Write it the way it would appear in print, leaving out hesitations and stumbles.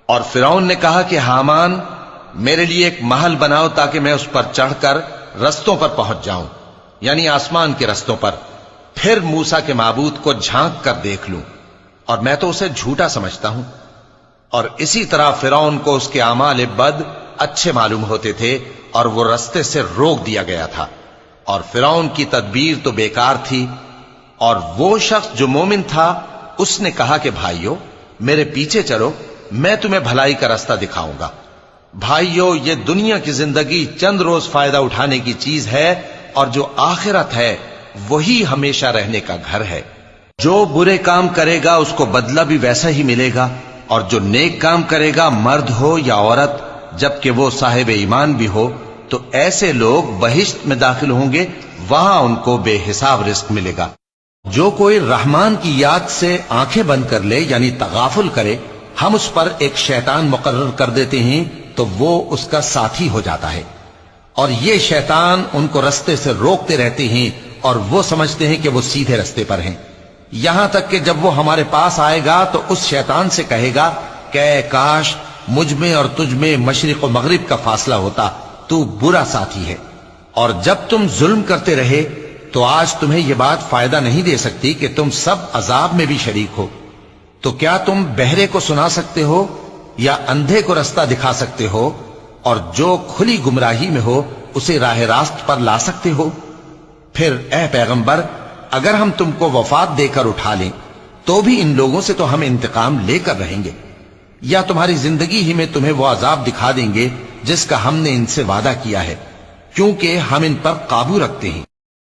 اور فرعون نے کہا کہ حامان میرے لیے ایک محل بناؤ تاکہ میں اس پر چڑھ کر رستوں پر پہنچ جاؤں، یعنی آسمان کے رستوں پر، پھر موسیٰ کے معبود کو جھانک کر دیکھ لوں، اور میں تو اسے جھوٹا سمجھتا ہوں۔ اور اسی طرح فرعون کو اس کے اعمال بد اچھے معلوم ہوتے تھے اور وہ رستے سے روک دیا گیا تھا، اور فرعون کی تدبیر تو بیکار تھی۔ اور وہ شخص جو مومن تھا اس نے کہا کہ بھائیو میرے پیچھے چلو، میں تمہیں بھلائی کا رستہ دکھاؤں گا۔ بھائیو یہ دنیا کی زندگی چند روز فائدہ اٹھانے کی چیز ہے، اور جو آخرت ہے وہی ہمیشہ رہنے کا گھر ہے۔ جو برے کام کرے گا اس کو بدلہ بھی ویسا ہی ملے گا، اور جو نیک کام کرے گا مرد ہو یا عورت جبکہ وہ صاحب ایمان بھی ہو تو ایسے لوگ بہشت میں داخل ہوں گے، وہاں ان کو بے حساب رزق ملے گا۔ جو کوئی رحمان کی یاد سے آنکھیں بند کر لے یعنی تغافل کرے، ہم اس پر ایک شیطان مقرر کر دیتے ہیں تو وہ اس کا ساتھی ہو جاتا ہے، اور یہ شیطان ان کو رستے سے روکتے رہتے ہیں اور وہ سمجھتے ہیں کہ وہ سیدھے رستے پر ہیں، یہاں تک کہ جب وہ ہمارے پاس آئے گا تو اس شیطان سے کہے گا کہ کاش مجھ میں اور تجھ میں مشرق و مغرب کا فاصلہ ہوتا، تو برا ساتھی ہے۔ اور جب تم ظلم کرتے رہے تو آج تمہیں یہ بات فائدہ نہیں دے سکتی کہ تم سب عذاب میں بھی شریک ہو۔ تو کیا تم بہرے کو سنا سکتے ہو یا اندھے کو رستہ دکھا سکتے ہو، اور جو کھلی گمراہی میں ہو اسے راہ راست پر لا سکتے ہو؟ پھر اے پیغمبر اگر ہم تم کو وفات دے کر اٹھا لیں تو بھی ان لوگوں سے تو ہم انتقام لے کر رہیں گے، یا تمہاری زندگی ہی میں تمہیں وہ عذاب دکھا دیں گے جس کا ہم نے ان سے وعدہ کیا ہے، کیونکہ ہم ان پر قابو رکھتے ہیں۔